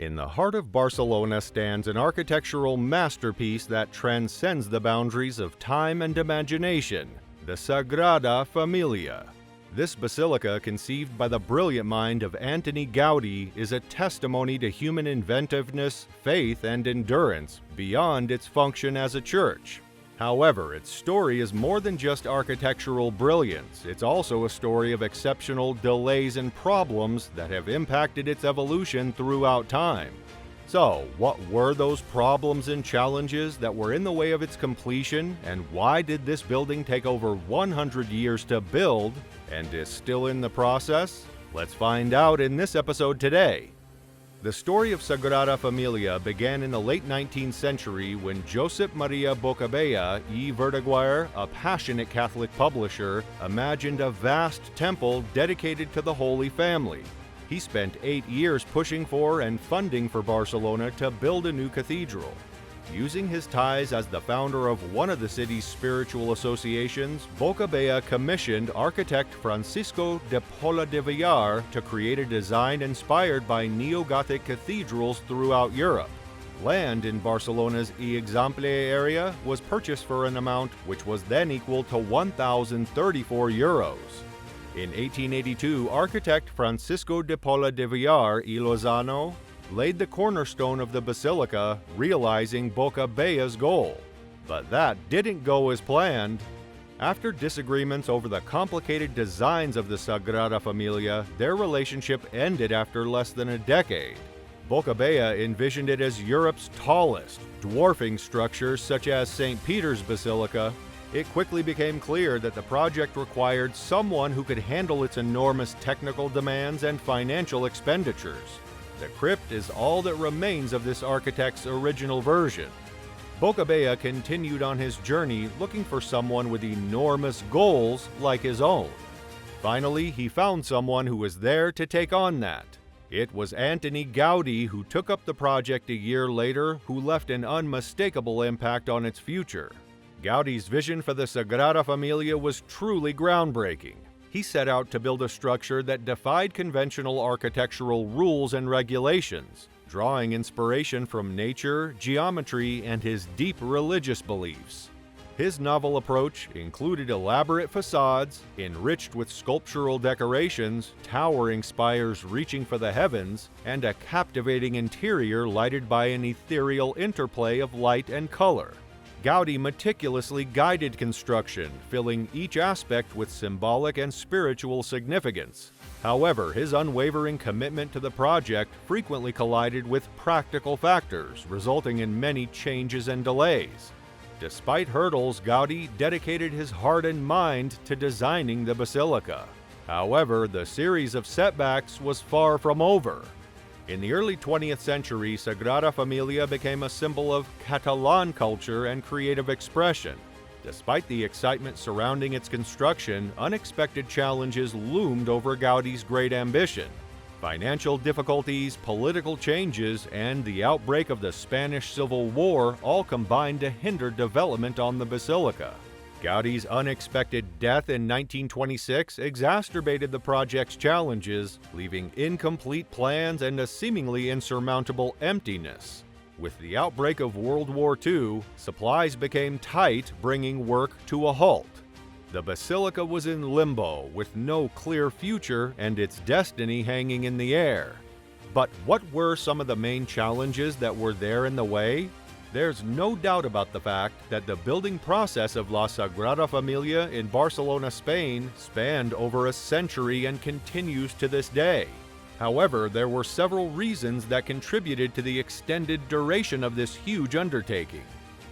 In the heart of Barcelona stands an architectural masterpiece that transcends the boundaries of time and imagination, the Sagrada Familia. This basilica, conceived by the brilliant mind of Antoni Gaudí, is a testimony to human inventiveness, faith, and endurance beyond its function as a church. However, its story is more than just architectural brilliance. It's also a story of exceptional delays and problems that have impacted its evolution throughout time. So, what were those problems and challenges that were in the way of its completion, and why did this building take over 100 years to build and is still in the process? Let's find out in this episode today. The story of Sagrada Familia began in the late 19th century when Josep Maria Bocabella y Verdaguer, a passionate Catholic publisher, imagined a vast temple dedicated to the Holy Family. He spent 8 years pushing for and funding for Barcelona to build a new cathedral. Using his ties as the founder of one of the city's spiritual associations, Bocabella commissioned architect Francisco de Paula de Villar to create a design inspired by neo-gothic cathedrals throughout Europe. Land in Barcelona's Eixample area was purchased for an amount which was then equal to 1,034 euros. In 1882, architect Francisco de Paula de Villar y Lozano laid the cornerstone of the basilica, realizing Bocabella's goal. But that didn't go as planned. After disagreements over the complicated designs of the Sagrada Familia, their relationship ended after less than a decade. Bocabella envisioned it as Europe's tallest, dwarfing structures such as St. Peter's Basilica. It quickly became clear that the project required someone who could handle its enormous technical demands and financial expenditures. The crypt is all that remains of this architect's original version. Bocabella continued on his journey looking for someone with enormous goals like his own. Finally, he found someone who was there to take on that. It was Antoni Gaudí who took up the project a year later, who left an unmistakable impact on its future. Gaudí's vision for the Sagrada Familia was truly groundbreaking. He set out to build a structure that defied conventional architectural rules and regulations, drawing inspiration from nature, geometry, and his deep religious beliefs. His novel approach included elaborate facades, enriched with sculptural decorations, towering spires reaching for the heavens, and a captivating interior lighted by an ethereal interplay of light and color. Gaudí meticulously guided construction, filling each aspect with symbolic and spiritual significance. However, his unwavering commitment to the project frequently collided with practical factors, resulting in many changes and delays. Despite hurdles, Gaudí dedicated his heart and mind to designing the basilica. However, the series of setbacks was far from over. In the early 20th century, Sagrada Familia became a symbol of Catalan culture and creative expression. Despite the excitement surrounding its construction, unexpected challenges loomed over Gaudí's great ambition. Financial difficulties, political changes, and the outbreak of the Spanish Civil War all combined to hinder development on the basilica. Gaudí's unexpected death in 1926 exacerbated the project's challenges, leaving incomplete plans and a seemingly insurmountable emptiness. With the outbreak of World War II, supplies became tight, bringing work to a halt. The basilica was in limbo, with no clear future and its destiny hanging in the air. But what were some of the main challenges that were there in the way? There's no doubt about the fact that the building process of La Sagrada Familia in Barcelona, Spain, spanned over a century and continues to this day. However, there were several reasons that contributed to the extended duration of this huge undertaking.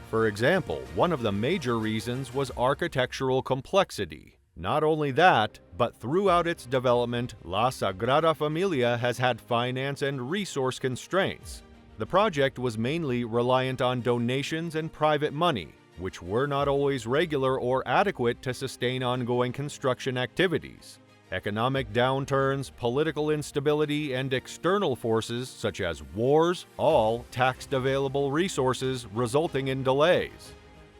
For example, one of the major reasons was architectural complexity. Not only that, but throughout its development, La Sagrada Familia has had finance and resource constraints. The project was mainly reliant on donations and private money, which were not always regular or adequate to sustain ongoing construction activities. Economic downturns, political instability, and external forces such as wars all taxed available resources, resulting in delays.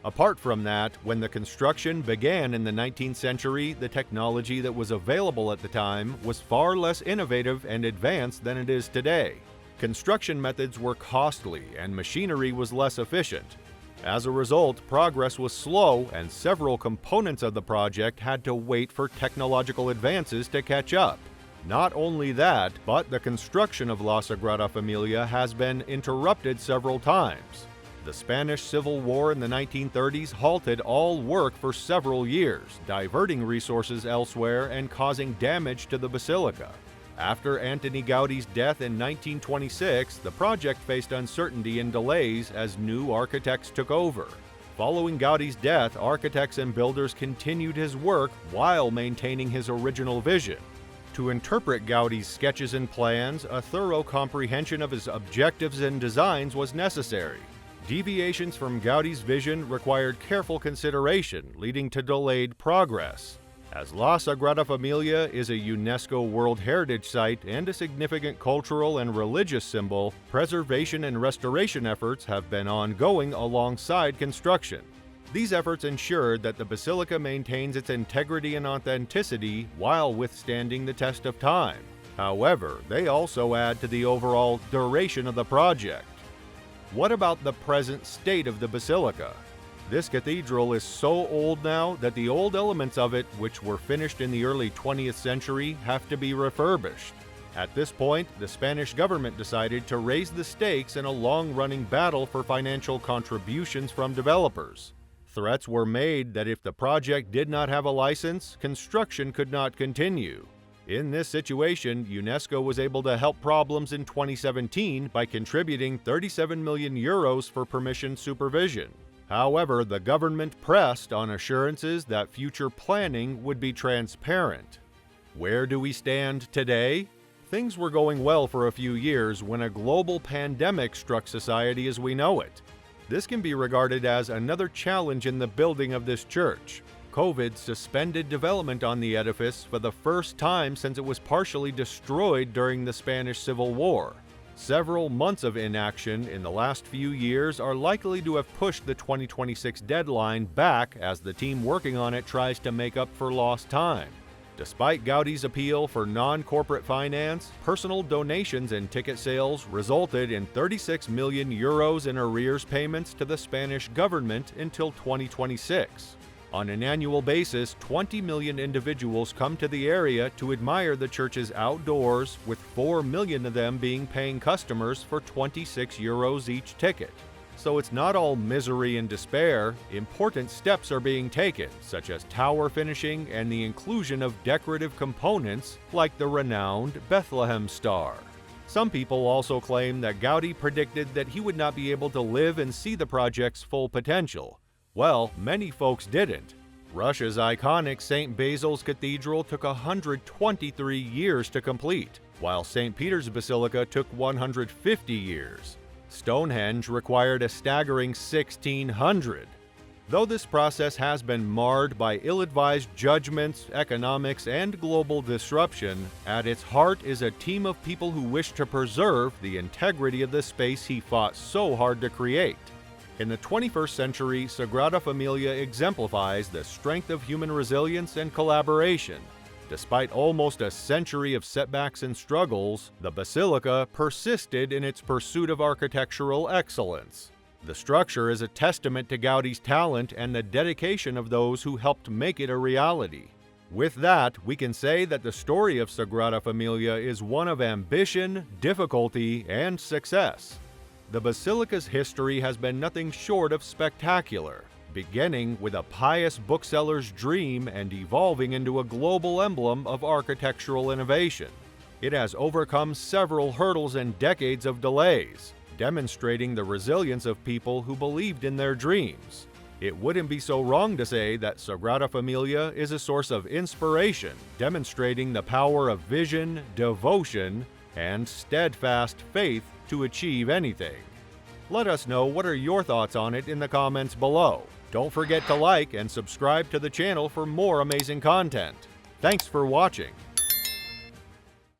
Apart from that, when the construction began in the 19th century, the technology that was available at the time was far less innovative and advanced than it is today. Construction methods were costly and machinery was less efficient. As a result, progress was slow and several components of the project had to wait for technological advances to catch up. Not only that, but the construction of La Sagrada Familia has been interrupted several times. The Spanish Civil War in the 1930s halted all work for several years, diverting resources elsewhere and causing damage to the basilica. After Antoni Gaudí's death in 1926, the project faced uncertainty and delays as new architects took over. Following Gaudí's death, architects and builders continued his work while maintaining his original vision. To interpret Gaudí's sketches and plans, a thorough comprehension of his objectives and designs was necessary. Deviations from Gaudí's vision required careful consideration, leading to delayed progress. As La Sagrada Familia is a UNESCO World Heritage Site and a significant cultural and religious symbol, preservation and restoration efforts have been ongoing alongside construction. These efforts ensured that the basilica maintains its integrity and authenticity while withstanding the test of time. However, they also add to the overall duration of the project. What about the present state of the basilica? This cathedral is so old now that the old elements of it, which were finished in the early 20th century, have to be refurbished. At this point, the Spanish government decided to raise the stakes in a long-running battle for financial contributions from developers. Threats were made that if the project did not have a license, construction could not continue. In this situation, UNESCO was able to help problems in 2017 by contributing 37 million euros for permission supervision. However, the government pressed on assurances that future planning would be transparent. Where do we stand today? Things were going well for a few years when a global pandemic struck society as we know it. This can be regarded as another challenge in the building of this church. COVID suspended development on the edifice for the first time since it was partially destroyed during the Spanish Civil War. Several months of inaction in the last few years are likely to have pushed the 2026 deadline back as the team working on it tries to make up for lost time. Despite Gaudí's appeal for non-corporate finance, personal donations and ticket sales resulted in 36 million euros in arrears payments to the Spanish government until 2026. On an annual basis, 20 million individuals come to the area to admire the church's outdoors, with 4 million of them being paying customers for 26 euros each ticket. So it's not all misery and despair. Important steps are being taken, such as tower finishing and the inclusion of decorative components like the renowned Bethlehem star. Some people also claim that Gaudí predicted that he would not be able to live and see the project's full potential. Well, many folks didn't. Russia's iconic St. Basil's Cathedral took 123 years to complete, while St. Peter's Basilica took 150 years. Stonehenge required a staggering 1,600. Though this process has been marred by ill-advised judgments, economics, and global disruption, at its heart is a team of people who wish to preserve the integrity of the space he fought so hard to create. In the 21st century, Sagrada Familia exemplifies the strength of human resilience and collaboration. Despite almost a century of setbacks and struggles, the basilica persisted in its pursuit of architectural excellence. The structure is a testament to Gaudí's talent and the dedication of those who helped make it a reality. With that, we can say that the story of Sagrada Familia is one of ambition, difficulty, and success. The basilica's history has been nothing short of spectacular, beginning with a pious bookseller's dream and evolving into a global emblem of architectural innovation. It has overcome several hurdles and decades of delays, demonstrating the resilience of people who believed in their dreams. It wouldn't be so wrong to say that Sagrada Familia is a source of inspiration, demonstrating the power of vision, devotion, and steadfast faith to achieve anything. Let us know what are your thoughts on it in the comments below. Don't forget to like and subscribe to the channel for more amazing content. Thanks for watching.